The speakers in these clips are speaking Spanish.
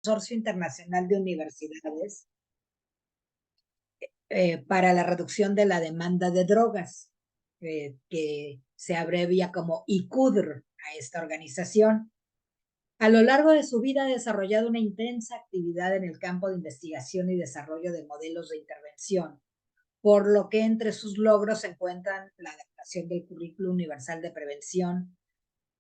Consorcio Internacional de Universidades para la reducción de la demanda de drogas, que se abrevia como ICUDR a esta organización. A lo largo de su vida ha desarrollado una intensa actividad en el campo de investigación y desarrollo de modelos de intervención, por lo que entre sus logros se encuentran la adaptación del Currículo Universal de Prevención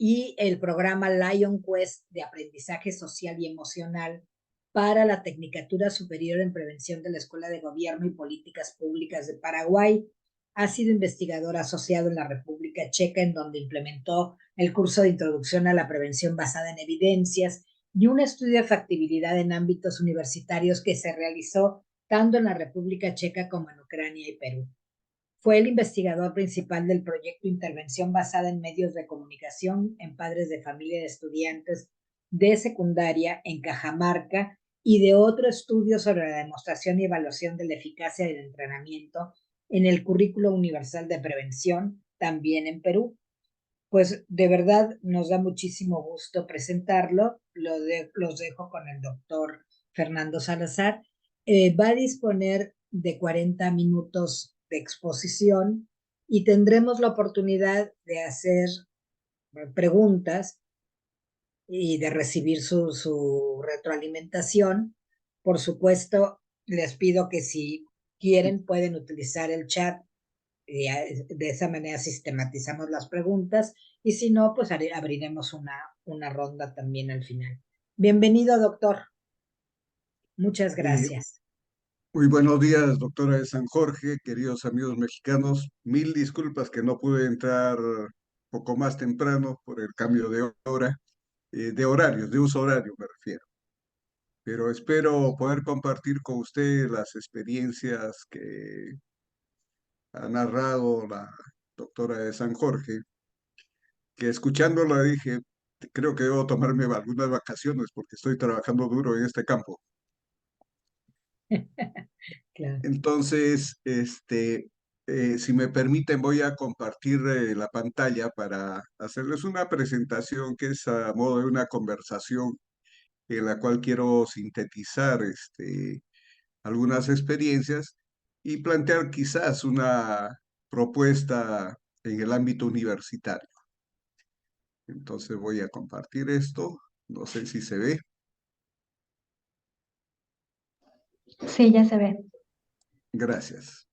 y el programa Lion Quest de aprendizaje social y emocional para la Tecnicatura Superior en Prevención de la Escuela de Gobierno y Políticas Públicas de Paraguay. Ha sido investigador asociado en la República Checa, en donde implementó el curso de Introducción a la Prevención basada en evidencias y un estudio de factibilidad en ámbitos universitarios que se realizó tanto en la República Checa como en Ucrania y Perú. Fue el investigador principal del proyecto Intervención basada en medios de comunicación en padres de familia de estudiantes de secundaria en Cajamarca y de otro estudio sobre la demostración y evaluación de la eficacia del entrenamiento en el Currículo Universal de Prevención, también en Perú. Pues de verdad nos da muchísimo gusto presentarlo. Los dejo con el doctor Fernando Salazar. Va a disponer de 40 minutos de exposición y tendremos la oportunidad de hacer preguntas y de recibir su retroalimentación. Por supuesto, les pido que si quieren pueden utilizar el chat y de esa manera sistematizamos las preguntas y si no, pues abriremos una ronda también al final. Bienvenido, doctor. Muchas Eh, gracias. Muy buenos días, doctora de San Jorge, queridos amigos mexicanos. Mil disculpas que no pude entrar poco más temprano por el cambio de hora, de horarios, de uso horario me refiero. Pero espero poder compartir con usted las experiencias que ha narrado la doctora de San Jorge, que escuchándola dije, creo que debo tomarme algunas vacaciones porque estoy trabajando duro en este campo. Claro. Entonces, si me permiten, voy a compartir la pantalla para hacerles una presentación que es a modo de una conversación en la cual quiero sintetizar algunas experiencias y plantear quizás una propuesta en el ámbito universitario. Entonces voy a compartir esto. No sé si se ve. Sí, ya se ve. Gracias.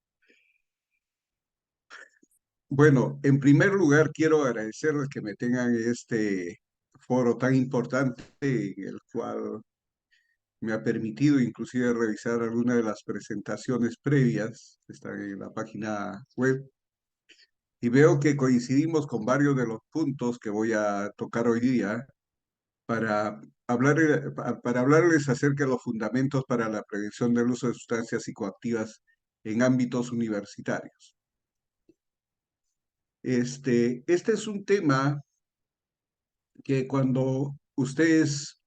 Bueno, en primer lugar, quiero agradecerles que me tengan en este foro tan importante en el cual me ha permitido inclusive revisar algunas de las presentaciones previas que están en la página web y veo que coincidimos con varios de los puntos que voy a tocar hoy día para para hablarles acerca de los fundamentos para la prevención del uso de sustancias psicoactivas en ámbitos universitarios. Este es un tema que cuando ustedes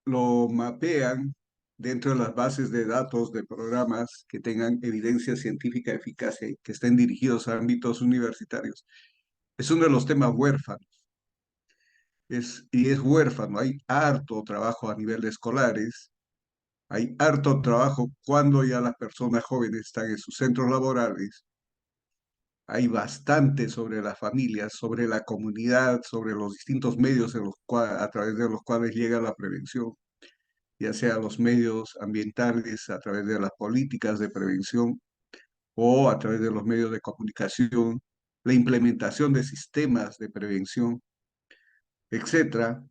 lo mapean dentro de las bases de datos de programas que tengan evidencia científica de eficacia y que estén dirigidos a ámbitos universitarios, es uno de los temas huérfanos. Y es huérfano, hay harto trabajo a nivel de escolares, hay harto trabajo cuando ya las personas jóvenes están en sus centros laborales, hay bastante sobre las familias, sobre la comunidad, sobre los distintos medios a través de los cuales llega la prevención, ya sea los medios ambientales, a través de las políticas de prevención o a través de los medios de comunicación, la implementación de sistemas de prevención, etcétera.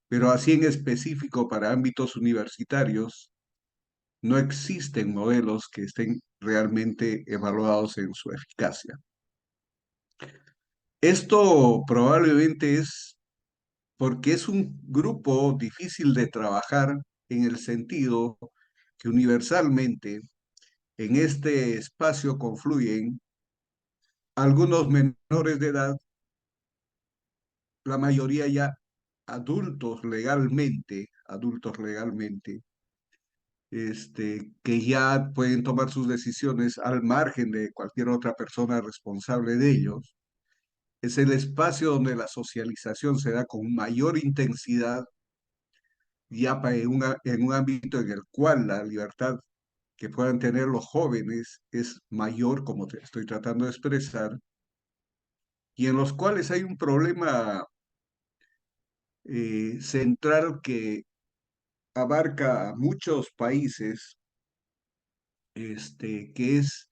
Pero así en específico para ámbitos universitarios, no existen modelos que estén realmente evaluados en su eficacia. Esto probablemente es porque es un grupo difícil de trabajar en el sentido que universalmente en este espacio confluyen algunos menores de edad, la mayoría ya adultos legalmente, que ya pueden tomar sus decisiones al margen de cualquier otra persona responsable de ellos. Es el espacio donde la socialización se da con mayor intensidad, en un ámbito en el cual la libertad que puedan tener los jóvenes es mayor, como te estoy tratando de expresar, y en los cuales hay un problema central que abarca a muchos países, que es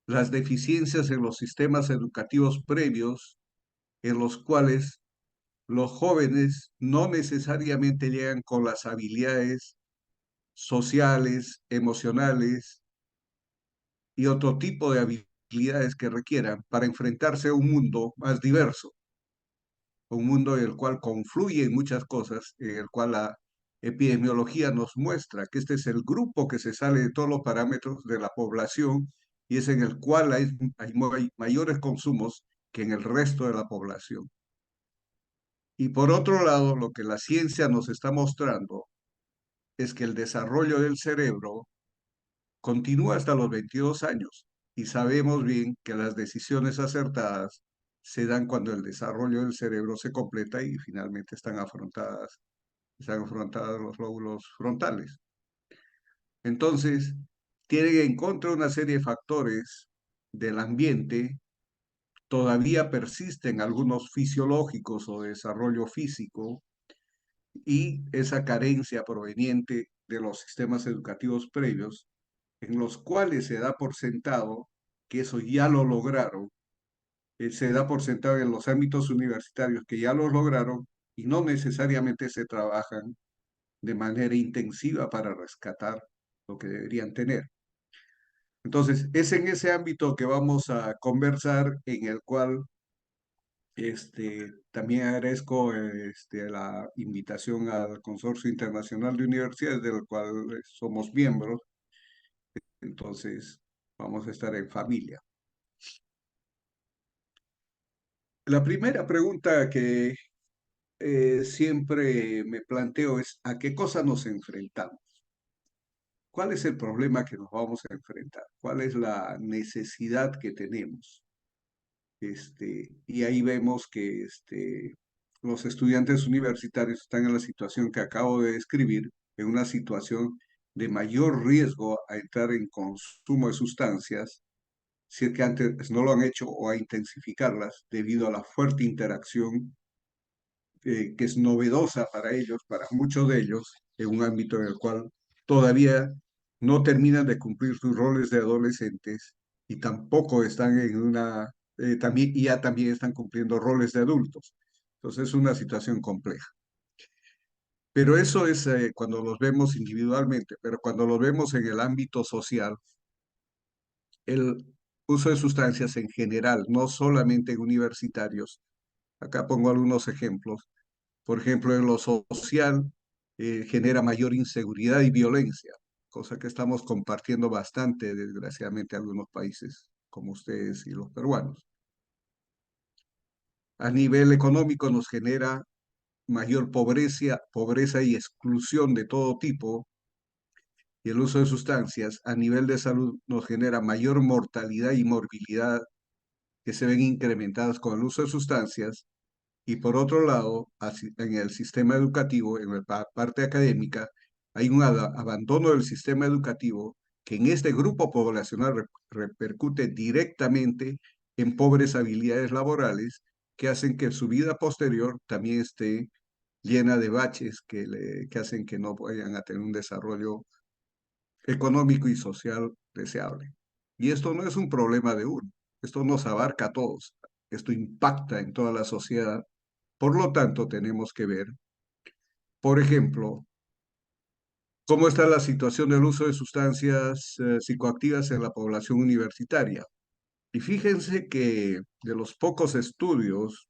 las deficiencias en los sistemas educativos previos, en los cuales los jóvenes no necesariamente llegan con las habilidades sociales, emocionales y otro tipo de habilidades que requieran para enfrentarse a un mundo más diverso, un mundo en el cual confluyen muchas cosas, en el cual la epidemiología nos muestra que este es el grupo que se sale de todos los parámetros de la población y es en el cual hay mayores consumos que en el resto de la población. Y por otro lado, lo que la ciencia nos está mostrando es que el desarrollo del cerebro continúa hasta los 22 años y sabemos bien que las decisiones acertadas se dan cuando el desarrollo del cerebro se completa y finalmente están afrontadas los lóbulos frontales. Entonces, tienen en contra una serie de factores del ambiente, todavía persisten algunos fisiológicos o de desarrollo físico y esa carencia proveniente de los sistemas educativos previos en los cuales se da por sentado que eso ya lo lograron, se da por sentado en los ámbitos universitarios que ya lo lograron y no necesariamente se trabajan de manera intensiva para rescatar lo que deberían tener. Entonces, es en ese ámbito que vamos a conversar, en el cual también agradezco la invitación al Consorcio Internacional de Universidades, del cual somos miembros. Entonces, vamos a estar en familia. La primera pregunta que siempre me planteo es: ¿a qué cosa nos enfrentamos? ¿Cuál es el problema que nos vamos a enfrentar? ¿Cuál es la necesidad que tenemos? Y ahí vemos que los estudiantes universitarios están en la situación que acabo de describir, en una situación de mayor riesgo a entrar en consumo de sustancias, si es que antes no lo han hecho, o a intensificarlas debido a la fuerte interacción que es novedosa para ellos, para muchos de ellos, en un ámbito en el cual todavía no terminan de cumplir sus roles de adolescentes y tampoco están en y ya también están cumpliendo roles de adultos. Entonces es una situación compleja. Pero eso es cuando los vemos individualmente, pero cuando los vemos en el ámbito social, el uso de sustancias en general, no solamente en universitarios. Acá pongo algunos ejemplos. Por ejemplo, en lo social, genera mayor inseguridad y violencia, cosa que estamos compartiendo bastante, desgraciadamente, algunos países, como ustedes y los peruanos. A nivel económico nos genera mayor pobreza y exclusión de todo tipo, y el uso de sustancias a nivel de salud nos genera mayor mortalidad y morbilidad que se ven incrementadas con el uso de sustancias. Y por otro lado, en el sistema educativo, en la parte académica, hay un abandono del sistema educativo que en este grupo poblacional repercute directamente en pobres habilidades laborales que hacen que su vida posterior también esté llena de baches que hacen que no vayan a tener un desarrollo económico y social deseable. Y esto no es un problema de uno, esto nos abarca a todos, esto impacta en toda la sociedad. Por lo tanto, tenemos que ver, por ejemplo, cómo está la situación del uso de sustancias psicoactivas en la población universitaria. Y fíjense que de los pocos estudios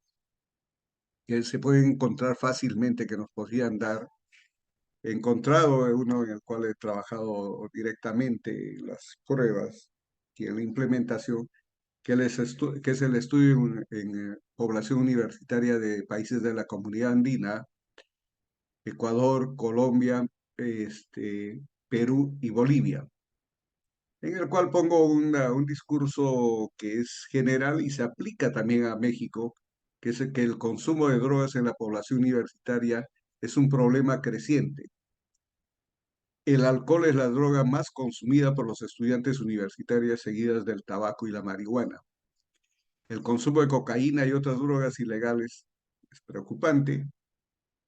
que se pueden encontrar fácilmente, que nos podrían dar, he encontrado uno en el cual he trabajado directamente las pruebas y en la implementación, que es el estudio en población universitaria de países de la Comunidad Andina: Ecuador, Colombia, Perú y Bolivia, en el cual pongo un discurso que es general y se aplica también a México, que es que el consumo de drogas en la población universitaria es un problema creciente. El alcohol es la droga más consumida por los estudiantes universitarios, seguidas del tabaco y la marihuana. El consumo de cocaína y otras drogas ilegales es preocupante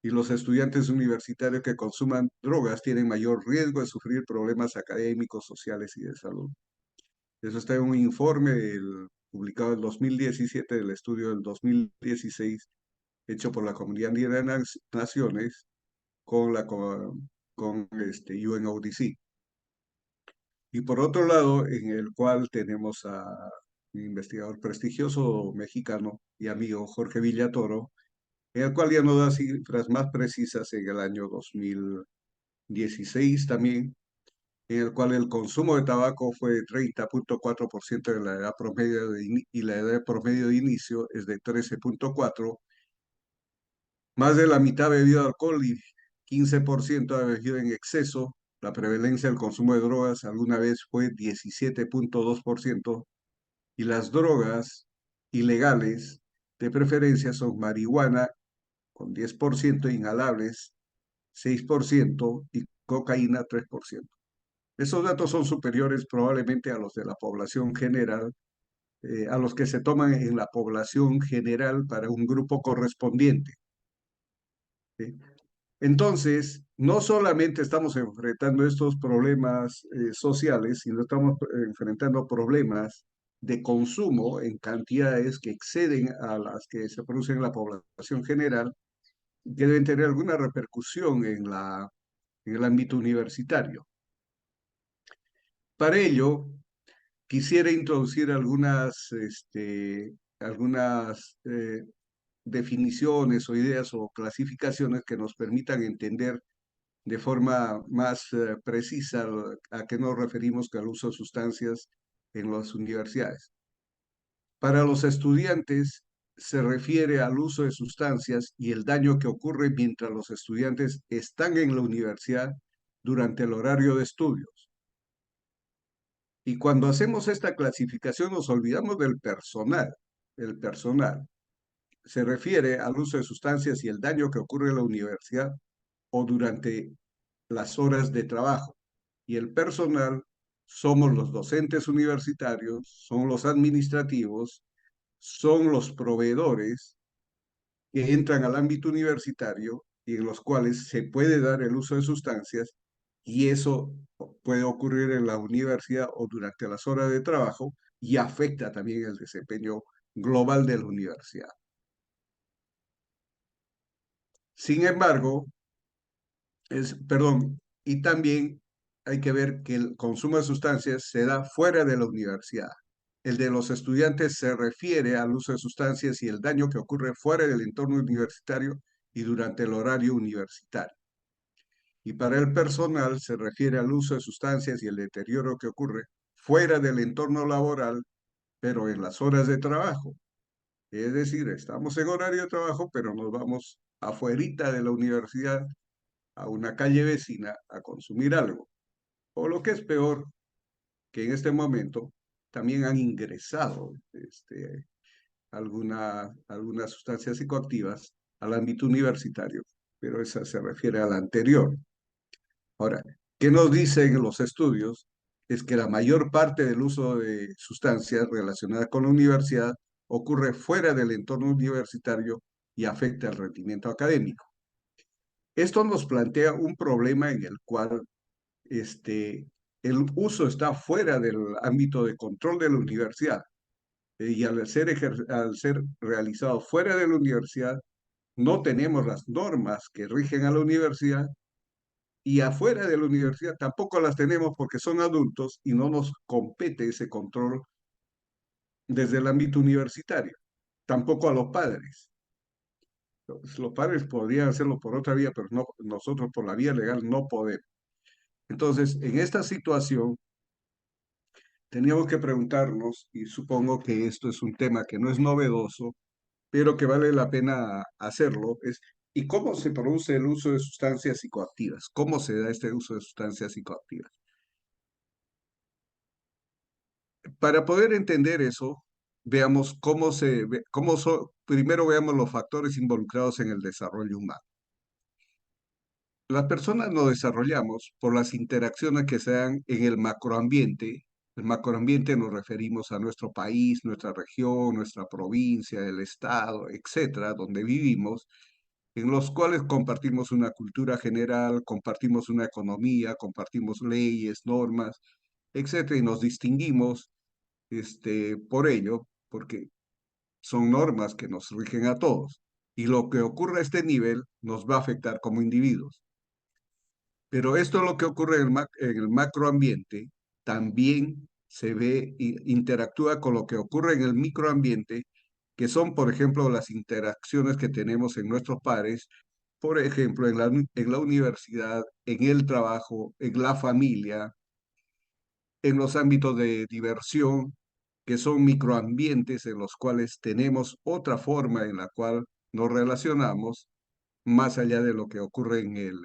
y los estudiantes universitarios que consuman drogas tienen mayor riesgo de sufrir problemas académicos, sociales y de salud. Eso está en un informe publicado en 2017 del estudio del 2016 hecho por la Comunidad Andina de Naciones con UNODC. Y por otro lado, en el cual tenemos a un investigador prestigioso mexicano y amigo Jorge Villatoro, en el cual ya nos da cifras más precisas en el año 2016 también, en el cual el consumo de tabaco fue 30.4% de la edad promedio y la edad promedio de inicio es de 13.4. Más de la mitad ha bebido alcohol y 15% ha bebido en exceso. La prevalencia del consumo de drogas alguna vez fue 17.2% y las drogas ilegales de preferencia son marihuana con 10%, inhalables 6% y cocaína 3%. Esos datos son superiores probablemente a los de la población general, a los que se toman en la población general para un grupo correspondiente. ¿Sí? Entonces, no solamente estamos enfrentando estos problemas sociales, sino estamos enfrentando problemas de consumo en cantidades que exceden a las que se producen en la población general, que deben tener alguna repercusión en el ámbito universitario. Para ello, quisiera introducir algunas definiciones o ideas o clasificaciones que nos permitan entender de forma más precisa a qué nos referimos al uso de sustancias en las universidades. Para los estudiantes se refiere al uso de sustancias y el daño que ocurre mientras los estudiantes están en la universidad durante el horario de estudios. Y cuando hacemos esta clasificación nos olvidamos del personal. El personal se refiere al uso de sustancias y el daño que ocurre en la universidad o durante las horas de trabajo. Y el personal somos los docentes universitarios, son los administrativos, son los proveedores que entran al ámbito universitario y en los cuales se puede dar el uso de sustancias y eso puede ocurrir en la universidad o durante las horas de trabajo y afecta también el desempeño global de la universidad. Sin embargo, y también hay que ver que el consumo de sustancias se da fuera de la universidad. El de los estudiantes se refiere al uso de sustancias y el daño que ocurre fuera del entorno universitario y durante el horario universitario. Y para el personal se refiere al uso de sustancias y el deterioro que ocurre fuera del entorno laboral, pero en las horas de trabajo. Es decir, estamos en horario de trabajo, pero nos vamos afuerita de la universidad a una calle vecina a consumir algo. O lo que es peor, que en este momento también han ingresado algunas sustancias psicoactivas al ámbito universitario, pero esa se refiere a la anterior. Ahora, ¿qué nos dicen los estudios? Es que la mayor parte del uso de sustancias relacionadas con la universidad ocurre fuera del entorno universitario y afecta el rendimiento académico. Esto nos plantea un problema en el cual el uso está fuera del ámbito de control de la universidad y al ser realizado fuera de la universidad, no tenemos las normas que rigen a la universidad y afuera de la universidad tampoco las tenemos porque son adultos y no nos compete ese control desde el ámbito universitario, tampoco a los padres. Los padres podrían hacerlo por otra vía, pero no, nosotros por la vía legal no podemos. Entonces, en esta situación, teníamos que preguntarnos, y supongo que esto es un tema que no es novedoso, pero que vale la pena hacerlo, ¿y cómo se produce el uso de sustancias psicoactivas? ¿Cómo se da este uso de sustancias psicoactivas? Para poder entender eso, veamos primero veamos los factores involucrados en el desarrollo humano. Las personas nos desarrollamos por las interacciones que se dan en el macroambiente. El macroambiente nos referimos a nuestro país, nuestra región, nuestra provincia, el estado, etcétera, donde vivimos, en los cuales compartimos una cultura general, compartimos una economía, compartimos leyes, normas, etcétera, y nos distinguimos por ello, porque son normas que nos rigen a todos. Y lo que ocurre a este nivel nos va a afectar como individuos. Pero esto es lo que ocurre en el macroambiente, también se ve, interactúa con lo que ocurre en el microambiente, que son, por ejemplo, las interacciones que tenemos en nuestros pares, por ejemplo, en la universidad, en el trabajo, en la familia, en los ámbitos de diversión, que son microambientes en los cuales tenemos otra forma en la cual nos relacionamos más allá de lo que ocurre en el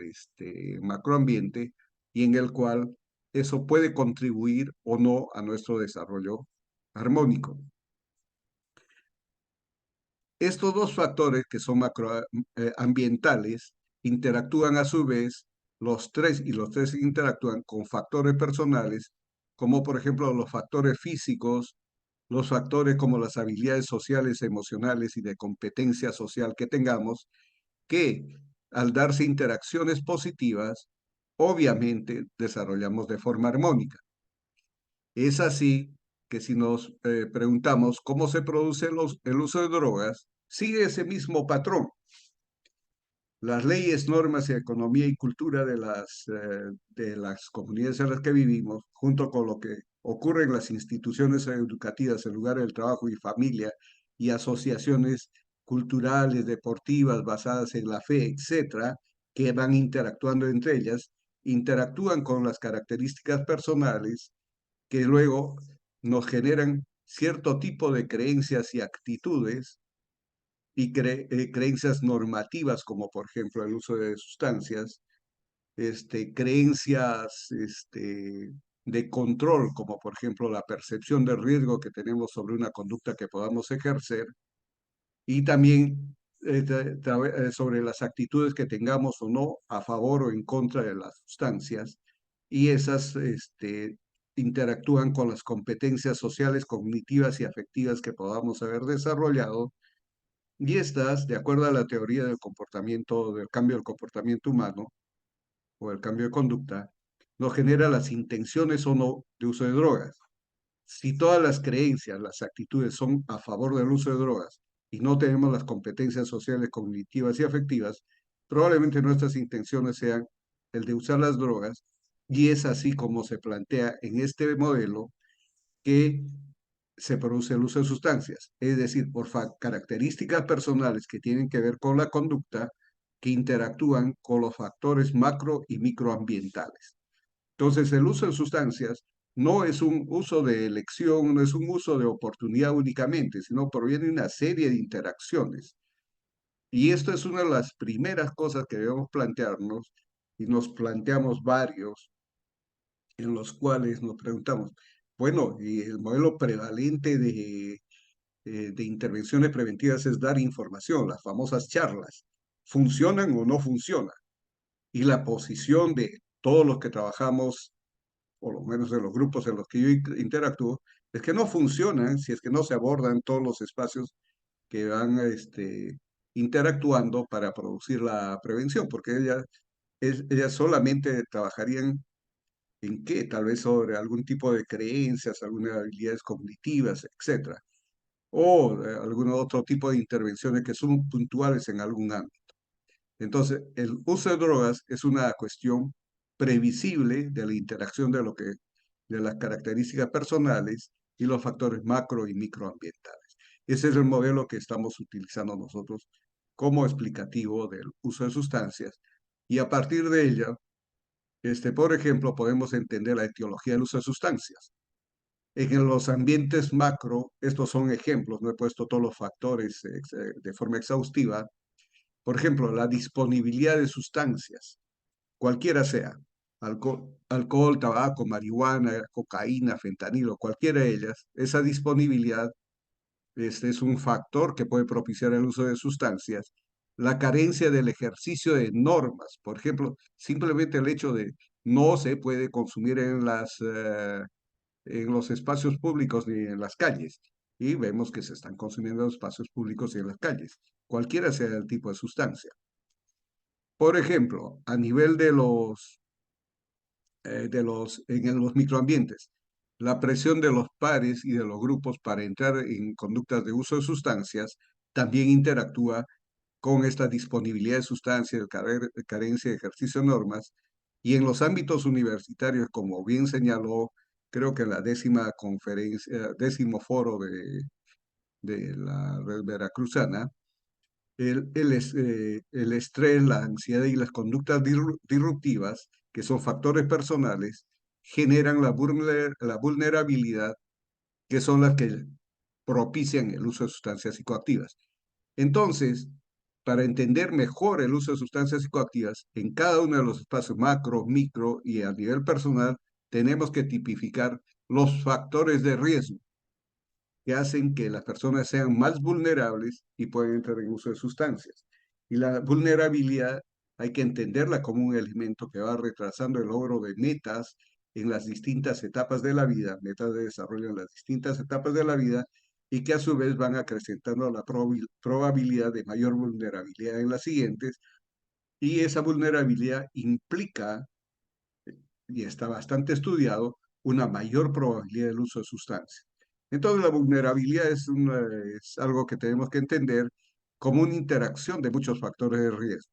macroambiente y en el cual eso puede contribuir o no a nuestro desarrollo armónico. Estos dos factores que son macroambientales interactúan a su vez y los tres interactúan con factores personales, como por ejemplo los factores físicos, los factores como las habilidades sociales, emocionales y de competencia social que tengamos, que al darse interacciones positivas, obviamente desarrollamos de forma armónica. Es así que si nos preguntamos cómo se produce el uso de drogas, sigue ese mismo patrón. Las leyes, normas y economía y cultura de las comunidades en las que vivimos, junto con lo que ocurre en las instituciones educativas, en lugar del trabajo y familia, y asociaciones culturales, deportivas, basadas en la fe, etcétera, que van interactuando entre ellas, interactúan con las características personales que luego nos generan cierto tipo de creencias y actitudes y creencias normativas, como por ejemplo el uso de sustancias, creencias de control, como por ejemplo la percepción del riesgo que tenemos sobre una conducta que podamos ejercer, y también sobre las actitudes que tengamos o no a favor o en contra de las sustancias, y esas interactúan con las competencias sociales, cognitivas y afectivas que podamos haber desarrollado, y estas, de acuerdo a la teoría del comportamiento, del cambio del comportamiento humano o el cambio de conducta, nos genera las intenciones o no de uso de drogas. Si todas las creencias, las actitudes son a favor del uso de drogas y no tenemos las competencias sociales, cognitivas y afectivas, probablemente nuestras intenciones sean el de usar las drogas, y es así como se plantea en este modelo que se produce el uso de sustancias, es decir, por características personales que tienen que ver con la conducta, que interactúan con los factores macro y microambientales. Entonces, el uso de sustancias no es un uso de elección, no es un uso de oportunidad únicamente, sino proviene de una serie de interacciones. Y esto es una de las primeras cosas que debemos plantearnos, y nos planteamos varios, en los cuales nos preguntamos, bueno, y el modelo prevalente de intervenciones preventivas es dar información, las famosas charlas. ¿Funcionan o no funcionan? Y la posición de todos los que trabajamos, por lo menos de los grupos en los que yo interactúo, es que no funcionan si es que no se abordan todos los espacios que van interactuando para producir la prevención, porque ellas solamente trabajarían en qué, tal vez sobre algún tipo de creencias, algunas habilidades cognitivas, etcétera, o algún otro tipo de intervenciones que son puntuales en algún ámbito. Entonces, el uso de drogas es una cuestión previsible de la interacción de las características personales y los factores macro y microambientales. Ese es el modelo que estamos utilizando nosotros como explicativo del uso de sustancias, y a partir de ella, por ejemplo, podemos entender la etiología del uso de sustancias. En los ambientes macro, estos son ejemplos, no he puesto todos los factores de forma exhaustiva. Por ejemplo, la disponibilidad de sustancias, cualquiera sea, alcohol, tabaco, marihuana, cocaína, fentanilo, cualquiera de ellas, esa disponibilidad, este es un factor que puede propiciar el uso de sustancias, la carencia del ejercicio de normas. Por ejemplo, simplemente el hecho de no se puede consumir en los espacios públicos ni en las calles. Y vemos que se están consumiendo en los espacios públicos y en las calles, cualquiera sea el tipo de sustancia. Por ejemplo, a nivel en los microambientes, la presión de los pares y de los grupos para entrar en conductas de uso de sustancias también interactúa con esta disponibilidad de sustancias, carencia de ejercicio de normas, y en los ámbitos universitarios, como bien señaló, creo que en la 10ª conferencia, 10º foro de la red veracruzana, el estrés, la ansiedad y las conductas disruptivas, que son factores personales, generan la vulnerabilidad, que son las que propician el uso de sustancias psicoactivas. Entonces, para entender mejor el uso de sustancias psicoactivas, en cada uno de los espacios macro, micro y a nivel personal, tenemos que tipificar los factores de riesgo que hacen que las personas sean más vulnerables y pueden entrar en uso de sustancias. Y la vulnerabilidad hay que entenderla como un elemento que va retrasando el logro de metas en las distintas etapas de la vida, metas de desarrollo en las distintas etapas de la vida, y que a su vez van acrecentando la probabilidad de mayor vulnerabilidad en las siguientes, y esa vulnerabilidad implica, y está bastante estudiado, una mayor probabilidad del uso de sustancias. Entonces, la vulnerabilidad es algo que tenemos que entender como una interacción de muchos factores de riesgo.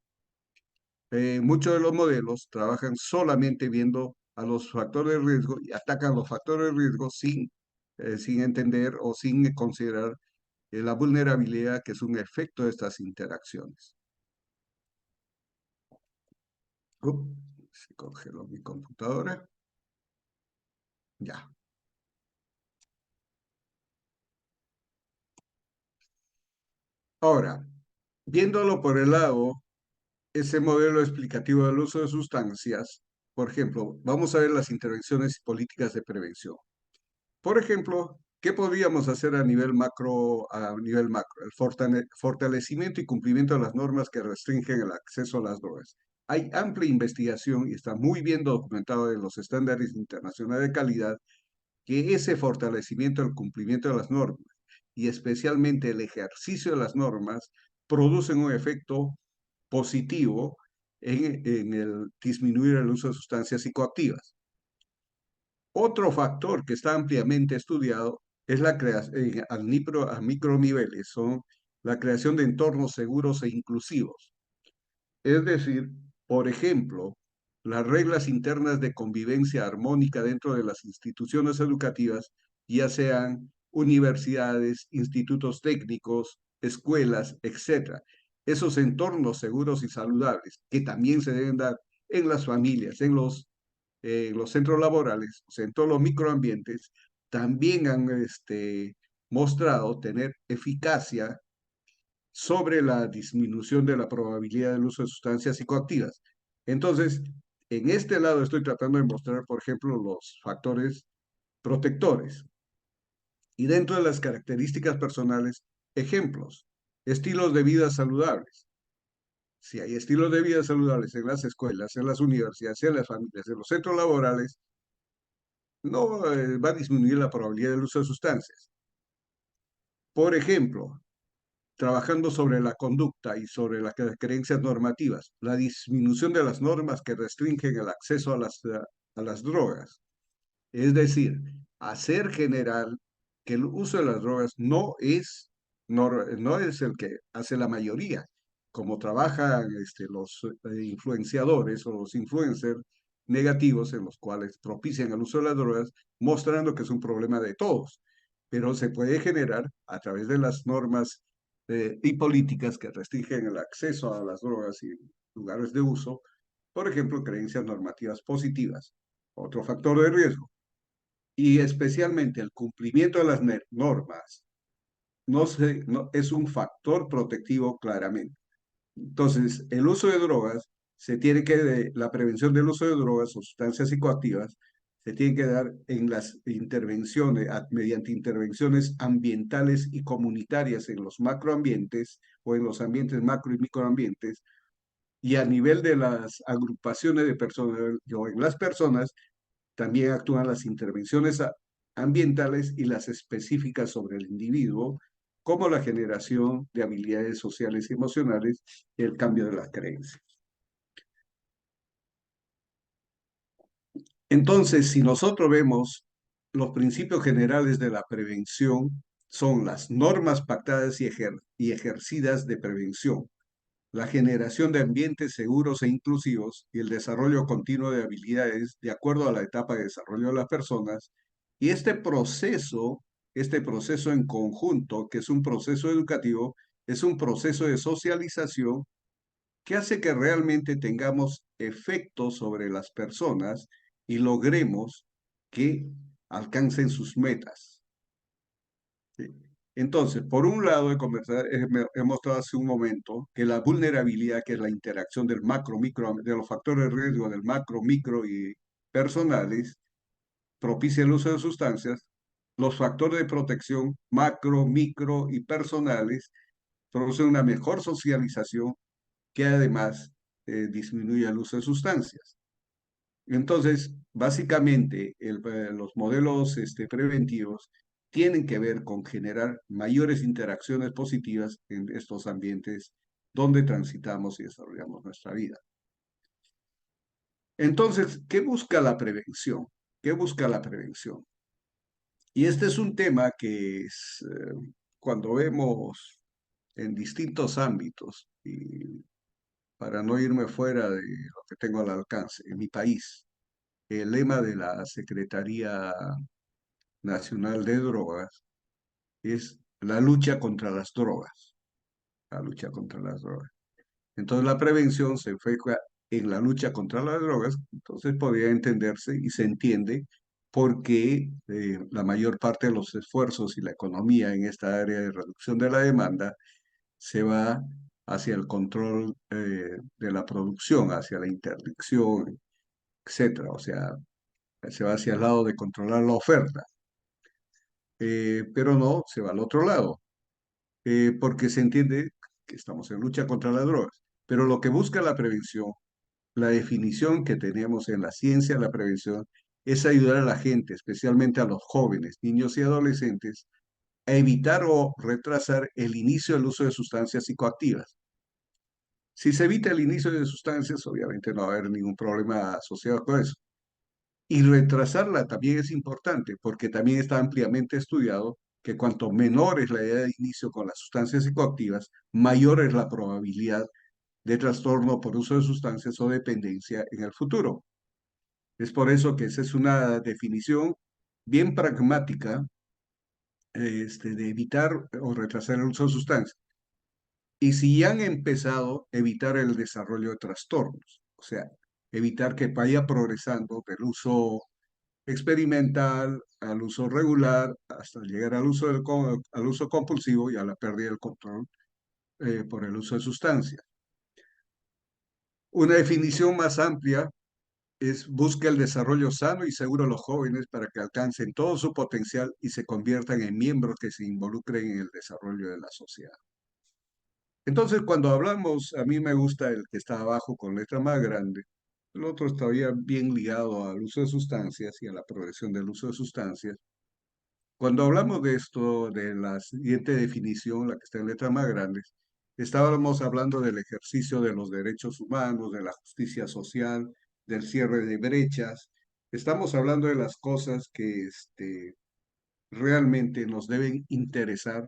Muchos de los modelos trabajan solamente viendo a los factores de riesgo y atacan los factores de riesgo sin entender o sin considerar la vulnerabilidad, que es un efecto de estas interacciones. Se congeló mi computadora. Ya. Ahora, viéndolo por el lado, ese modelo explicativo del uso de sustancias, por ejemplo, vamos a ver las intervenciones y políticas de prevención. Por ejemplo, ¿qué podríamos hacer a nivel macro? El fortalecimiento y cumplimiento de las normas que restringen el acceso a las drogas. Hay amplia investigación y está muy bien documentado en los estándares internacionales de calidad que ese fortalecimiento del cumplimiento de las normas y especialmente el ejercicio de las normas producen un efecto positivo en el disminuir el uso de sustancias psicoactivas. Otro factor que está ampliamente estudiado es la creación a micro niveles, son la creación de entornos seguros e inclusivos. Es decir, por ejemplo, las reglas internas de convivencia armónica dentro de las instituciones educativas, ya sean universidades, institutos técnicos, escuelas, etc. Esos entornos seguros y saludables que también se deben dar en las familias, en los centros laborales, o sea, en todos los microambientes, también han mostrado tener eficacia sobre la disminución de la probabilidad del uso de sustancias psicoactivas. Entonces, en este lado estoy tratando de mostrar, por ejemplo, los factores protectores. Y dentro de las características personales, ejemplos, estilos de vida saludables. Si hay estilos de vida saludables en las escuelas, en las universidades, en las familias, en los centros laborales, no va a disminuir la probabilidad del uso de sustancias. Por ejemplo, trabajando sobre la conducta y sobre las creencias normativas, la disminución de las normas que restringen el acceso a las drogas. Es decir, hacer general que el uso de las drogas no es el que hace la mayoría, como trabajan los influenciadores o los influencers negativos en los cuales propician el uso de las drogas, mostrando que es un problema de todos, pero se puede generar a través de las normas y políticas que restringen el acceso a las drogas y lugares de uso, por ejemplo, creencias normativas positivas, otro factor de riesgo, y especialmente el cumplimiento de las normas es un factor protectivo claramente. Entonces, el uso de drogas la prevención del uso de drogas o sustancias psicoactivas se tiene que dar en las intervenciones, mediante intervenciones ambientales y comunitarias en los macroambientes o en los ambientes macro y microambientes, y a nivel de las agrupaciones de personas o en las personas también actúan las intervenciones ambientales y las específicas sobre el individuo, como la generación de habilidades sociales y emocionales y el cambio de las creencias. Entonces, si nosotros vemos los principios generales de la prevención, son las normas pactadas y ejercidas de prevención, la generación de ambientes seguros e inclusivos y el desarrollo continuo de habilidades de acuerdo a la etapa de desarrollo de las personas. Y este proceso en conjunto, que es un proceso educativo, es un proceso de socialización que hace que realmente tengamos efectos sobre las personas y logremos que alcancen sus metas. ¿Sí? Entonces, por un lado, he mostrado hace un momento que la vulnerabilidad, que es la interacción del macro, micro, de los factores de riesgo del macro, micro y personales, propicia el uso de sustancias. Los factores de protección macro, micro y personales producen una mejor socialización que además disminuye el uso de sustancias. Entonces, básicamente, los modelos preventivos tienen que ver con generar mayores interacciones positivas en estos ambientes donde transitamos y desarrollamos nuestra vida. Entonces, ¿qué busca la prevención? ¿Qué busca la prevención? Y este es un tema que es, cuando vemos en distintos ámbitos, y para no irme fuera de lo que tengo al alcance, en mi país, el lema de la Secretaría Nacional de Drogas es la lucha contra las drogas, la lucha contra las drogas. Entonces la prevención se enfoca en la lucha contra las drogas, entonces podría entenderse y se entiende por qué la mayor parte de los esfuerzos y la economía en esta área de reducción de la demanda se va hacia el control de la producción, hacia la interdicción, etcétera. O sea, se va hacia el lado de controlar la oferta. Pero no, se va al otro lado, porque se entiende que estamos en lucha contra las drogas. Pero lo que busca la prevención, la definición que teníamos en la ciencia de la prevención, es ayudar a la gente, especialmente a los jóvenes, niños y adolescentes, a evitar o retrasar el inicio del uso de sustancias psicoactivas. Si se evita el inicio de sustancias, obviamente no va a haber ningún problema asociado con eso. Y retrasarla también es importante porque también está ampliamente estudiado que cuanto menor es la edad de inicio con las sustancias psicoactivas, mayor es la probabilidad de trastorno por uso de sustancias o dependencia en el futuro. Es por eso que esa es una definición bien pragmática de evitar o retrasar el uso de sustancias. Y si ya han empezado, evitar el desarrollo de trastornos, o sea, evitar que vaya progresando del uso experimental al uso regular hasta llegar al uso compulsivo y a la pérdida del control por el uso de sustancias. Una definición más amplia es busca el desarrollo sano y seguro de los jóvenes para que alcancen todo su potencial y se conviertan en miembros que se involucren en el desarrollo de la sociedad. Entonces, cuando hablamos, a mí me gusta el que está abajo con letra más grande. El otro está bien ligado al uso de sustancias y a la progresión del uso de sustancias. Cuando hablamos de esto, de la siguiente definición, la que está en letras más grandes, estábamos hablando del ejercicio de los derechos humanos, de la justicia social, del cierre de brechas. Estamos hablando de las cosas que realmente nos deben interesar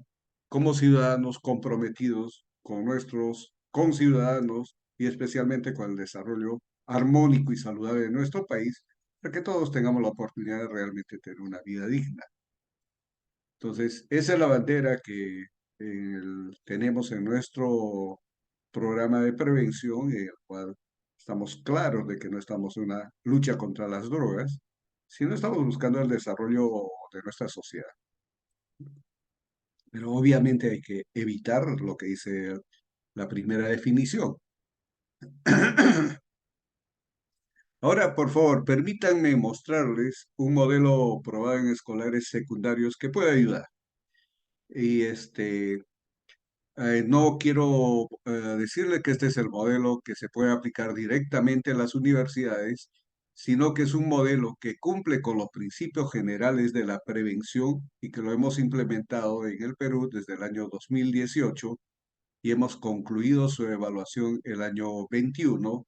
como ciudadanos comprometidos con nuestros conciudadanos y especialmente con el desarrollo armónico y saludable de nuestro país, para que todos tengamos la oportunidad de realmente tener una vida digna. Entonces, esa es la bandera que tenemos en nuestro programa de prevención, en el cual estamos claros de que no estamos en una lucha contra las drogas, sino estamos buscando el desarrollo de nuestra sociedad. Pero obviamente hay que evitar lo que dice la primera definición. Ahora, por favor, permítanme mostrarles un modelo probado en escolares secundarios que puede ayudar. Y no quiero decirle que este es el modelo que se puede aplicar directamente en las universidades, sino que es un modelo que cumple con los principios generales de la prevención y que lo hemos implementado en el Perú desde el año 2018 y hemos concluido su evaluación el año 21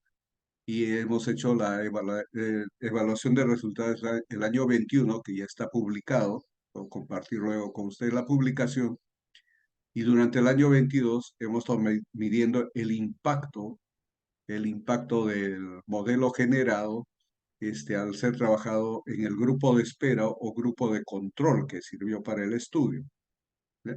y hemos hecho la evaluación de resultados el año 21 que ya está publicado, o compartir luego con usted la publicación. Y durante el año 22 hemos estado midiendo el impacto del modelo generado al ser trabajado en el grupo de espera o grupo de control que sirvió para el estudio. ¿Eh?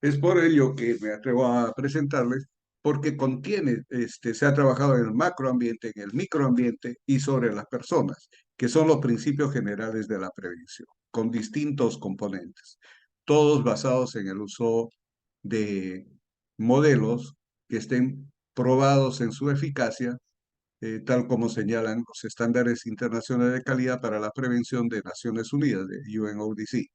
Es por ello que me atrevo a presentarles, porque contiene, se ha trabajado en el macroambiente, en el microambiente y sobre las personas, que son los principios generales de la prevención, con distintos componentes, todos basados en el uso de modelos que estén probados en su eficacia, tal como señalan los estándares internacionales de calidad para la prevención de Naciones Unidas, de UNODC.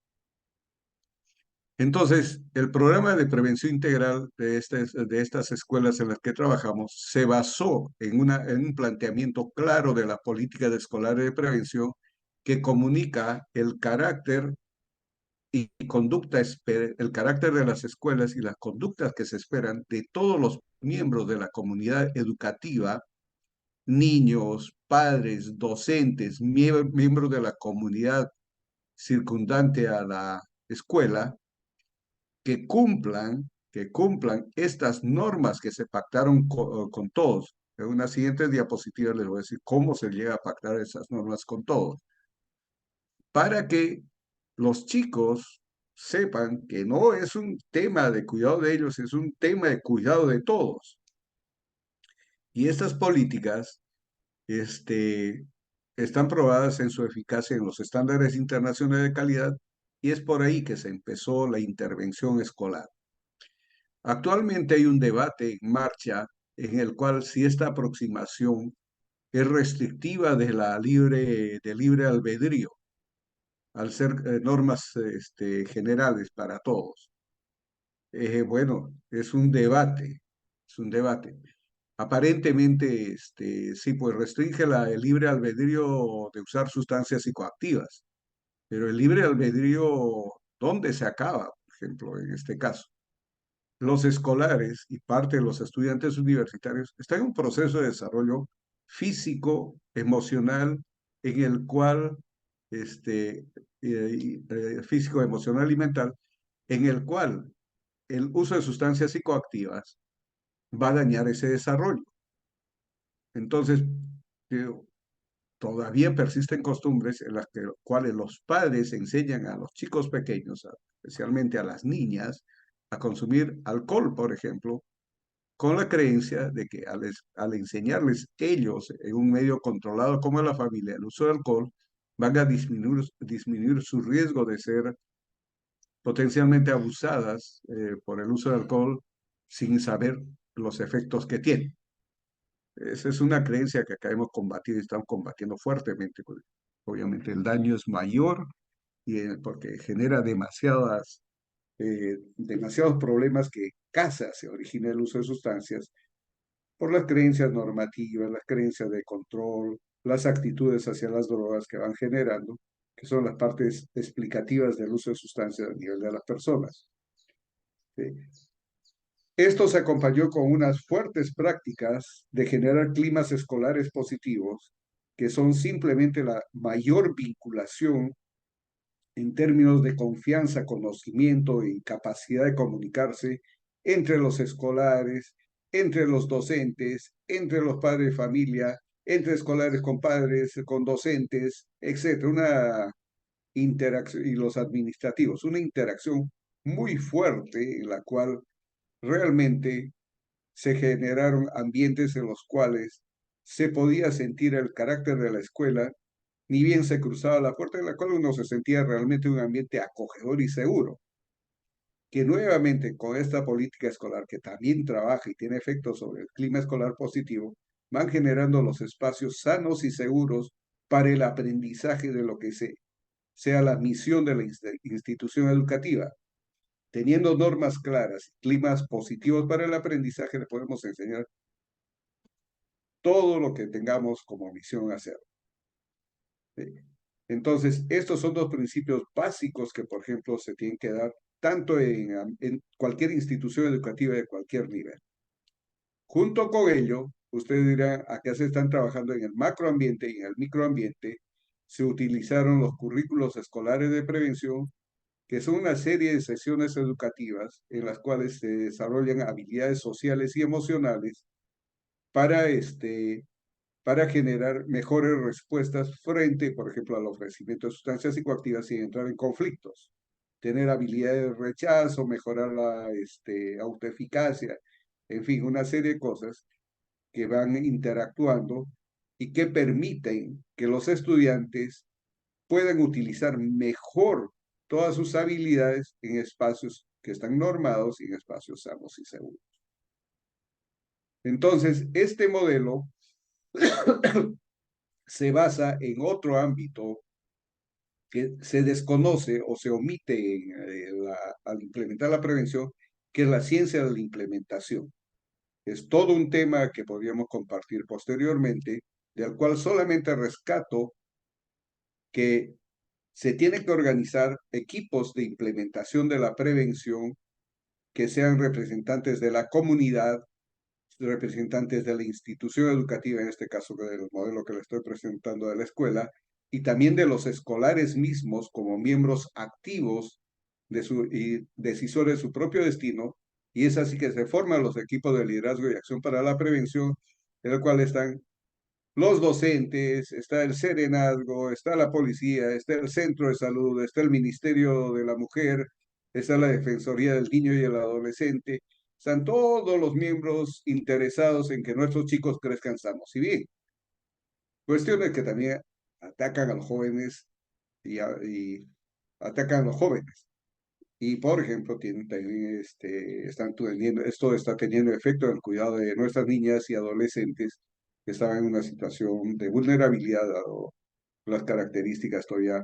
Entonces, el programa de prevención integral de estas escuelas en las que trabajamos se basó en un planteamiento claro de la política de escolares de prevención que comunica el carácter y conducta, el carácter de las escuelas y las conductas que se esperan de todos los miembros de la comunidad educativa, niños, padres, docentes, miembros de la comunidad circundante a la escuela, que cumplan estas normas que se pactaron con todos. En una siguiente diapositiva les voy a decir cómo se llega a pactar esas normas con todos, para que los chicos sepan que no es un tema de cuidado de ellos, es un tema de cuidado de todos. Y estas políticas están probadas en su eficacia en los estándares internacionales de calidad y es por ahí que se empezó la intervención escolar. Actualmente hay un debate en marcha en el cual si esta aproximación es restrictiva de libre albedrío, al ser normas generales para todos. Bueno, es un debate, es un debate. Aparentemente, sí, pues restringe el libre albedrío de usar sustancias psicoactivas, pero el libre albedrío, ¿dónde se acaba, por ejemplo, en este caso? Los escolares y parte de los estudiantes universitarios están en un proceso de desarrollo físico, emocional, en el cual, físico, emocional y mental, en el cual el uso de sustancias psicoactivas va a dañar ese desarrollo. Entonces, todavía persisten costumbres en las cuales los padres enseñan a los chicos pequeños, especialmente a las niñas, a consumir alcohol, por ejemplo, con la creencia de que al enseñarles ellos en un medio controlado como la familia el uso de alcohol, van a disminuir su riesgo de ser potencialmente abusadas por el uso de alcohol sin saber los efectos que tiene. Esa es una creencia que acá hemos combatido y estamos combatiendo fuertemente. Obviamente el daño es mayor y, porque genera demasiados problemas que en casa se origina el uso de sustancias por las creencias normativas, las creencias de control, las actitudes hacia las drogas que van generando, que son las partes explicativas del uso de sustancias a nivel de las personas. ¿Sí? Esto se acompañó con unas fuertes prácticas de generar climas escolares positivos, que son simplemente la mayor vinculación en términos de confianza, conocimiento y capacidad de comunicarse entre los escolares, entre los docentes, entre los padres de familia, entre escolares con padres, con docentes, etcétera, una interacción, y los administrativos, una interacción muy fuerte en la cual realmente se generaron ambientes en los cuales se podía sentir el carácter de la escuela, ni bien se cruzaba la puerta, en la cual uno se sentía realmente un ambiente acogedor y seguro. Que nuevamente con esta política escolar que también trabaja y tiene efectos sobre el clima escolar positivo, van generando los espacios sanos y seguros para el aprendizaje de lo que sea la misión de la institución educativa. Teniendo normas claras, climas positivos para el aprendizaje, le podemos enseñar todo lo que tengamos como misión hacer. Entonces, estos son dos principios básicos que, por ejemplo, se tienen que dar tanto en cualquier institución educativa de cualquier nivel. Junto con ello, ustedes dirán, acá se están trabajando en el macroambiente y en el microambiente. Se utilizaron los currículos escolares de prevención, que son una serie de sesiones educativas en las cuales se desarrollan habilidades sociales y emocionales para, para generar mejores respuestas frente, por ejemplo, al ofrecimiento de sustancias psicoactivas sin entrar en conflictos. Tener habilidades de rechazo, mejorar la autoeficacia, en fin, una serie de cosas que van interactuando y que permiten que los estudiantes puedan utilizar mejor todas sus habilidades en espacios que están normados y en espacios sanos y seguros. Entonces, este modelo se basa en otro ámbito que se desconoce o se omite al implementar la prevención, que es la ciencia de la implementación. Es todo un tema que podríamos compartir posteriormente, del cual solamente rescato que se tienen que organizar equipos de implementación de la prevención que sean representantes de la comunidad, representantes de la institución educativa, en este caso del modelo que le estoy presentando de la escuela, y también de los escolares mismos como miembros activos y decisores de su propio destino, y es así que se forman los equipos de liderazgo y acción para la prevención, en el cual están los docentes, está el Serenazgo, está la policía, está el centro de salud, está el Ministerio de la Mujer, está la Defensoría del Niño y el Adolescente, están todos los miembros interesados en que nuestros chicos crezcan sanos y bien. Cuestiones que también atacan a los jóvenes y atacan a los jóvenes. Y, por ejemplo, esto está teniendo efecto en el cuidado de nuestras niñas y adolescentes que estaban en una situación de vulnerabilidad, dado las características todavía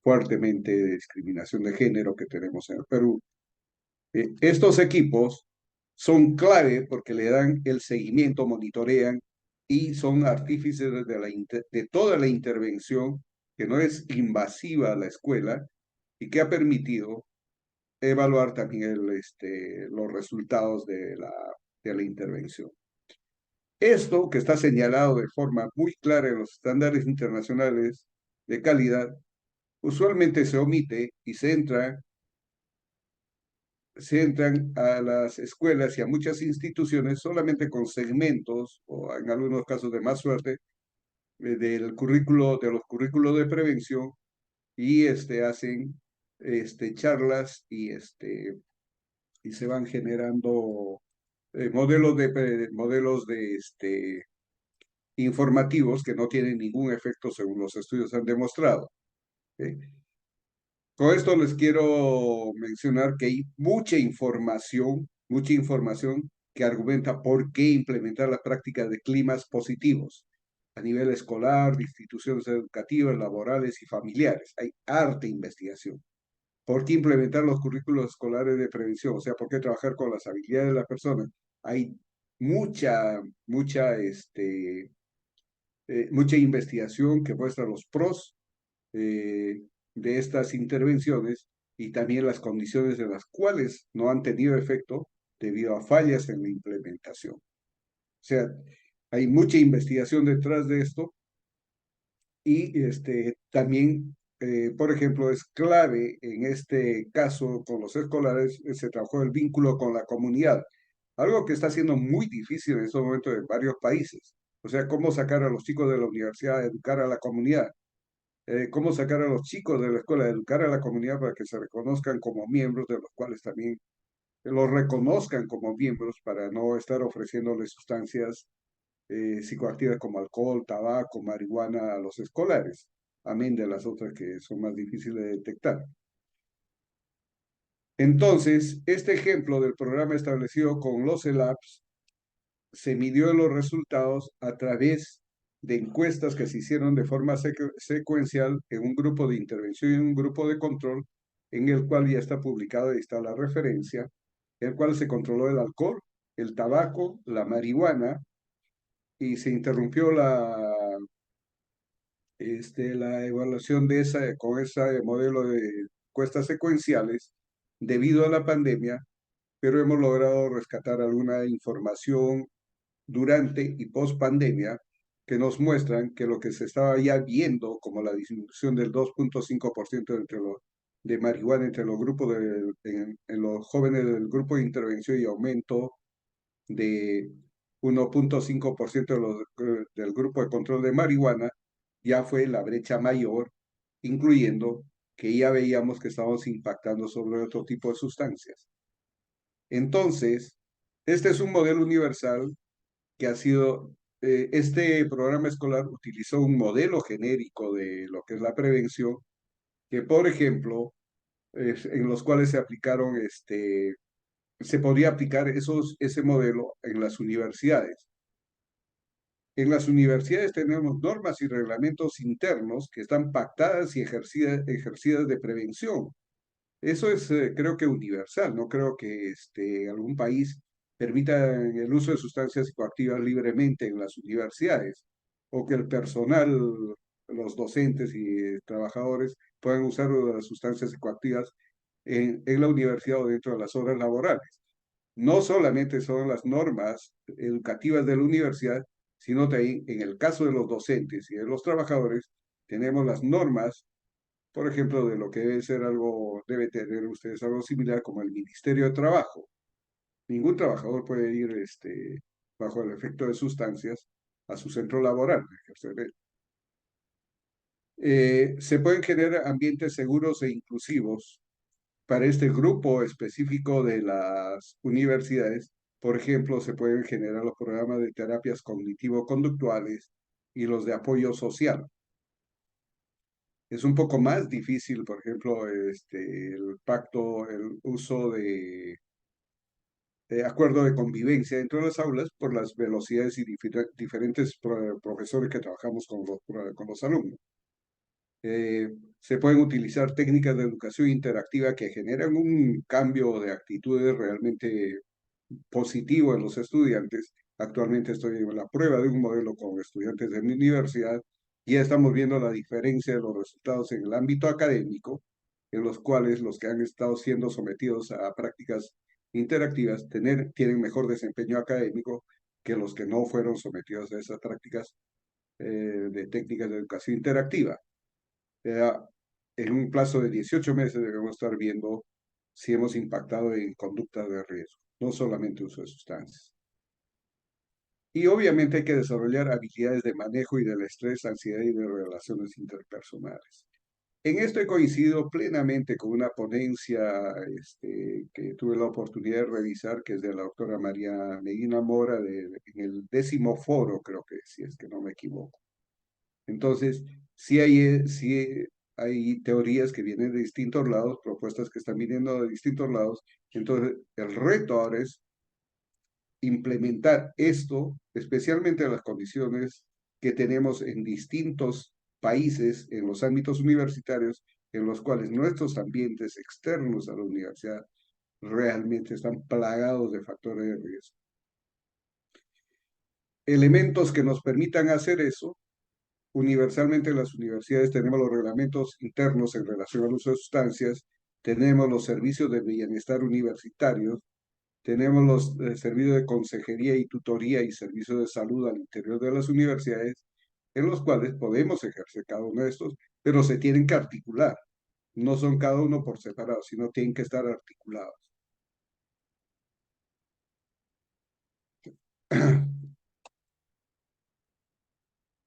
fuertemente de discriminación de género que tenemos en el Perú. Estos equipos son clave porque le dan el seguimiento, monitorean y son artífices de toda la intervención que no es invasiva a la escuela y que ha permitido evaluar también los resultados de la intervención. Esto, que está señalado de forma muy clara en los estándares internacionales de calidad, usualmente se omite y se entran a las escuelas y a muchas instituciones solamente con segmentos, o en algunos casos de más suerte, de los currículos de prevención, y hacen charlas y se van generando modelos de informativos que no tienen ningún efecto según los estudios han demostrado. ¿Okay? Con esto les quiero mencionar que hay mucha información que argumenta por qué implementar la práctica de climas positivos a nivel escolar, de instituciones educativas, laborales y familiares. Hay harta investigación. ¿Por qué implementar los currículos escolares de prevención? O sea, ¿por qué trabajar con las habilidades de las personas? Hay mucha investigación que muestra los pros de estas intervenciones y también las condiciones en las cuales no han tenido efecto debido a fallas en la implementación. O sea, hay mucha investigación detrás de esto y también, por ejemplo, es clave en este caso con los escolares, se trabajó el vínculo con la comunidad, algo que está siendo muy difícil en estos momentos en varios países. O sea, cómo sacar a los chicos de la universidad a educar a la comunidad, cómo sacar a los chicos de la escuela a educar a la comunidad para que se reconozcan como miembros, de los cuales también los reconozcan como miembros para no estar ofreciéndoles sustancias psicoactivas como alcohol, tabaco, marihuana a los escolares, amén de las otras que son más difíciles de detectar. Entonces, este ejemplo del programa establecido con los ELAPS se midió los resultados a través de encuestas que se hicieron de forma secuencial en un grupo de intervención y en un grupo de control, en el cual ya está publicado y está la referencia, en el cual se controló el alcohol, el tabaco, la marihuana, y se interrumpió la evaluación de con ese modelo de encuestas secuenciales debido a la pandemia, pero hemos logrado rescatar alguna información durante y post pandemia que nos muestran que lo que se estaba ya viendo como la disminución del 2.5% de marihuana entre los grupos en los jóvenes del grupo de intervención y aumento de 1.5% del grupo de control de marihuana, ya fue la brecha mayor, incluyendo que ya veíamos que estábamos impactando sobre otro tipo de sustancias. Entonces, este es un modelo universal que ha sido, este programa escolar utilizó un modelo genérico de lo que es la prevención, que por ejemplo, en los cuales se aplicaron, se podía aplicar ese modelo en las universidades. En las universidades tenemos normas y reglamentos internos que están pactadas y ejercidas de prevención. Eso es, creo que universal. No creo que algún país permita el uso de sustancias psicoactivas libremente en las universidades o que el personal, los docentes y trabajadores puedan usar las sustancias psicoactivas en la universidad o dentro de las horas laborales. No solamente son las normas educativas de la universidad, sino también en el caso de los docentes y de los trabajadores, tenemos las normas, por ejemplo, de lo que debe ser algo, debe tener ustedes algo similar como el Ministerio de Trabajo. Ningún trabajador puede ir bajo el efecto de sustancias a su centro laboral. Se pueden generar ambientes seguros e inclusivos para este grupo específico de las universidades. Por ejemplo, se pueden generar los programas de terapias cognitivo-conductuales y los de apoyo social. Es un poco más difícil, por ejemplo, el pacto, el uso de acuerdo de convivencia dentro de las aulas por las velocidades y diferentes profesores que trabajamos con los alumnos. Se pueden utilizar técnicas de educación interactiva que generan un cambio de actitudes realmente positivo en los estudiantes. Actualmente estoy en la prueba de un modelo con estudiantes de mi universidad y ya estamos viendo la diferencia de los resultados en el ámbito académico, en los cuales los que han estado siendo sometidos a prácticas interactivas tienen mejor desempeño académico que los que no fueron sometidos a esas prácticas de técnicas de educación interactiva. En un plazo de 18 meses debemos estar viendo si hemos impactado en conductas de riesgo, no solamente uso de sustancias. Y obviamente hay que desarrollar habilidades de manejo y del estrés, ansiedad y de relaciones interpersonales. En esto he coincidido plenamente con una ponencia que tuve la oportunidad de revisar, que es de la doctora María Medina Mora, en el 10º foro, creo que, si es que no me equivoco. Entonces, sí hay teorías que vienen de distintos lados, propuestas que están viniendo de distintos lados. Entonces, el reto ahora es implementar esto, especialmente en las condiciones que tenemos en distintos países, en los ámbitos universitarios, en los cuales nuestros ambientes externos a la universidad realmente están plagados de factores de riesgo. Elementos que nos permitan hacer eso. Universalmente en las universidades tenemos los reglamentos internos en relación al uso de sustancias, tenemos los servicios de bienestar universitarios, tenemos los servicios de consejería y tutoría y servicios de salud al interior de las universidades, en los cuales podemos ejercer cada uno de estos, pero se tienen que articular. No son cada uno por separado, sino tienen que estar articulados.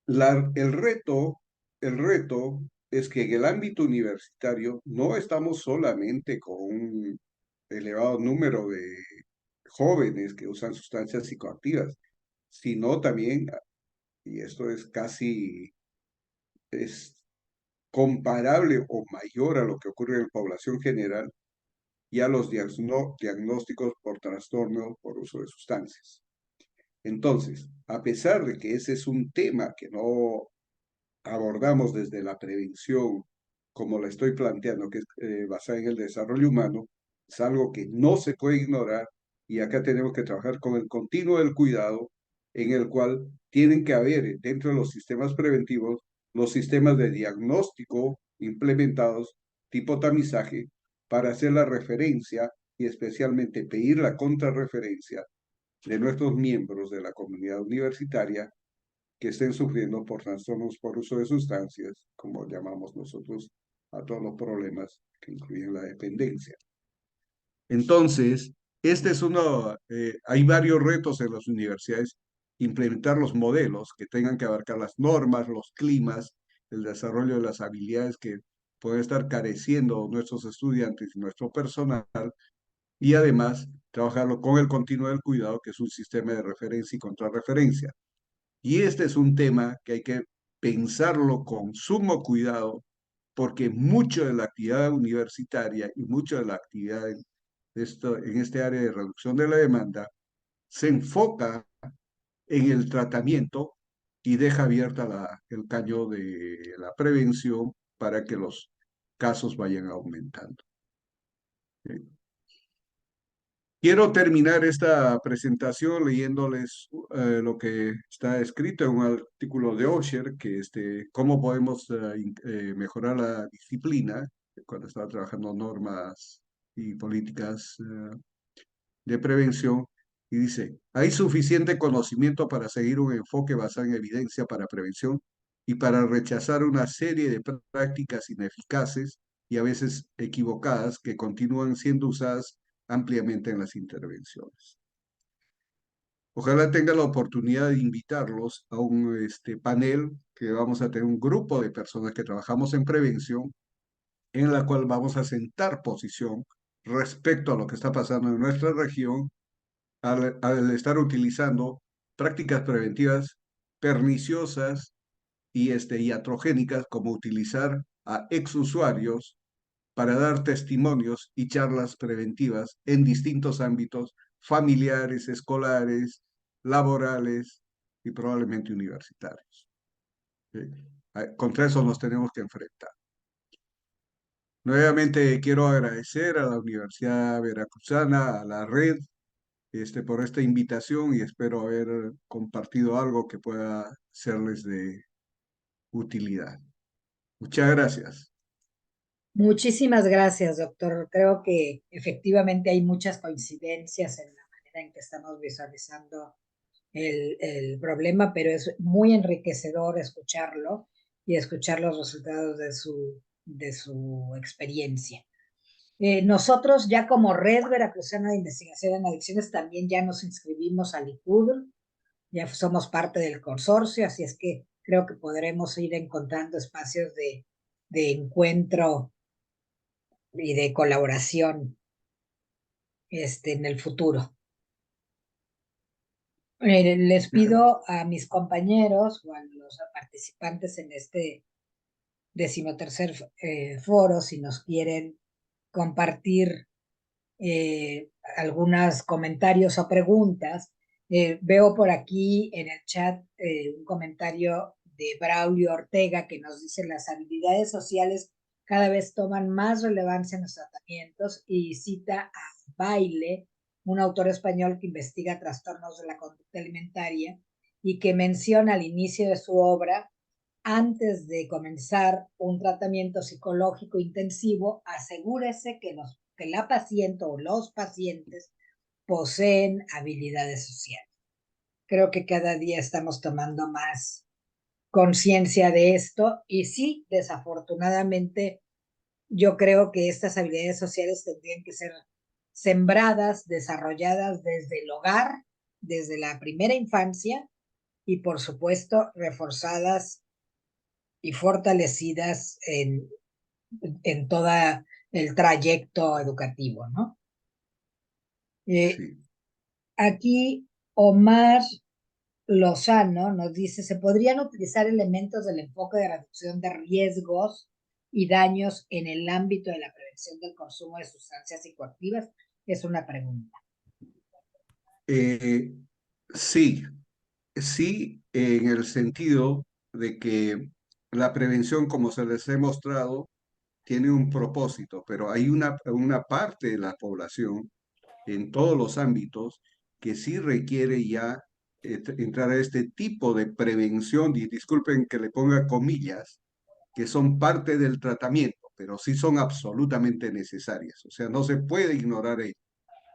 El reto es que en el ámbito universitario no estamos solamente con un elevado número de jóvenes que usan sustancias psicoactivas, sino también, y esto es comparable o mayor a lo que ocurre en la población general, y a los diagnósticos por trastorno por uso de sustancias. Entonces, a pesar de que ese es un tema que no abordamos desde la prevención, como la estoy planteando, que es basada en el desarrollo humano, es algo que no se puede ignorar y acá tenemos que trabajar con el continuo del cuidado, en el cual tienen que haber dentro de los sistemas preventivos los sistemas de diagnóstico implementados tipo tamizaje para hacer la referencia y especialmente pedir la contrarreferencia de nuestros miembros de la comunidad universitaria que estén sufriendo por trastornos por uso de sustancias, como llamamos nosotros a todos los problemas que incluyen la dependencia. Entonces, este es hay varios retos en las universidades, implementar los modelos que tengan que abarcar las normas, los climas, el desarrollo de las habilidades que pueden estar careciendo nuestros estudiantes y nuestro personal, y además trabajarlo con el continuo del cuidado, que es un sistema de referencia y contrarreferencia. Y este es un tema que hay que pensarlo con sumo cuidado, porque mucho de la actividad universitaria y mucho de la actividad en este área de reducción de la demanda se enfoca en el tratamiento y deja abierta el caño de la prevención para que los casos vayan aumentando. Quiero terminar esta presentación leyéndoles lo que está escrito en un artículo de Osher, que cómo podemos mejorar la disciplina cuando estaba trabajando normas y políticas de prevención. Y dice, hay suficiente conocimiento para seguir un enfoque basado en evidencia para prevención y para rechazar una serie de prácticas ineficaces y a veces equivocadas que continúan siendo usadas ampliamente en las intervenciones. Ojalá tenga la oportunidad de invitarlos a un panel que vamos a tener un grupo de personas que trabajamos en prevención, en la cual vamos a sentar posición respecto a lo que está pasando en nuestra región al estar utilizando prácticas preventivas perniciosas y iatrogénicas, como utilizar a exusuarios para dar testimonios y charlas preventivas en distintos ámbitos familiares, escolares, laborales y probablemente universitarios. ¿Sí? Contra eso nos tenemos que enfrentar. Nuevamente quiero agradecer a la Universidad Veracruzana, a la red, por esta invitación y espero haber compartido algo que pueda serles de utilidad. Muchas gracias. Muchísimas gracias, doctor. Creo que efectivamente hay muchas coincidencias en la manera en que estamos visualizando el problema, pero es muy enriquecedor escucharlo y escuchar los resultados de su experiencia. Nosotros ya como Red Veracruzana de Investigación en Adicciones también ya nos inscribimos al ICUDR, ya somos parte del consorcio, así es que creo que podremos ir encontrando espacios de encuentro y de colaboración en el futuro. Les pido a mis compañeros o a los participantes en este 13º foro, si nos quieren compartir algunos comentarios o preguntas. Veo por aquí en el chat un comentario de Braulio Ortega que nos dice: las habilidades sociales cada vez toman más relevancia en los tratamientos, y cita a Baile, un autor español que investiga trastornos de la conducta alimentaria y que menciona al inicio de su obra: antes de comenzar un tratamiento psicológico intensivo, asegúrese que la paciente o los pacientes poseen habilidades sociales. Creo que cada día estamos tomando más conciencia de esto, y sí, desafortunadamente, yo creo que estas habilidades sociales tendrían que ser sembradas, desarrolladas desde el hogar, desde la primera infancia, y por supuesto reforzadas y fortalecidas en todo el trayecto educativo, ¿no? Sí. Aquí Omar Lozano nos dice: ¿se podrían utilizar elementos del enfoque de reducción de riesgos y daños en el ámbito de la prevención del consumo de sustancias psicoactivas? Es una pregunta. Sí, sí, en el sentido de que la prevención, como se les he mostrado, tiene un propósito, pero hay una parte de la población en todos los ámbitos que sí requiere ya entrar a este tipo de prevención, y disculpen que le ponga comillas, que son parte del tratamiento, pero sí son absolutamente necesarias. O sea, no se puede ignorar ello,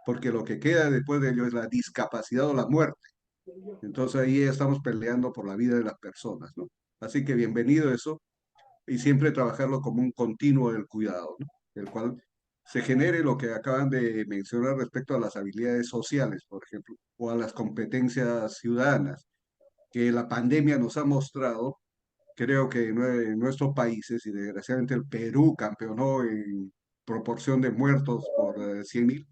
porque lo que queda después de ello es la discapacidad o la muerte. Entonces ahí estamos peleando por la vida de las personas, ¿no? Así que bienvenido eso, y siempre trabajarlo como un continuo del cuidado, ¿no? El cual se genere lo que acaban de mencionar respecto a las habilidades sociales, por ejemplo, o a las competencias ciudadanas, que la pandemia nos ha mostrado. Creo que en nuestros países, y desgraciadamente el Perú campeonó en proporción de muertos por 100.000,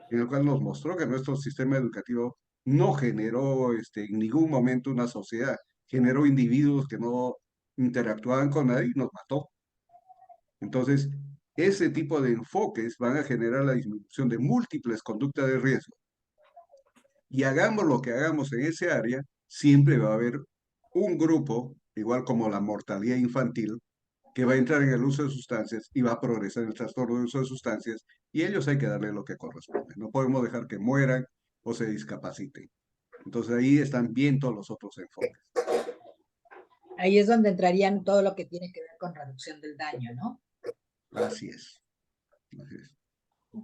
en el cual nos mostró que nuestro sistema educativo no generó en ningún momento una sociedad, generó individuos que no interactuaban con nadie y nos mató. Entonces, ese tipo de enfoques van a generar la disminución de múltiples conductas de riesgo. Y hagamos lo que hagamos en ese área, siempre va a haber un grupo, igual como la mortalidad infantil, que va a entrar en el uso de sustancias y va a progresar en el trastorno de uso de sustancias, y ellos hay que darle lo que corresponde. No podemos dejar que mueran o se discapaciten. Entonces ahí están bien todos los otros enfoques. Ahí es donde entrarían todo lo que tiene que ver con reducción del daño, ¿no? Así es. Así es.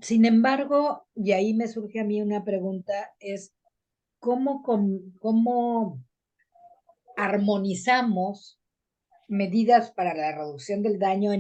Sin embargo, y ahí me surge a mí una pregunta, es cómo armonizamos medidas para la reducción del daño en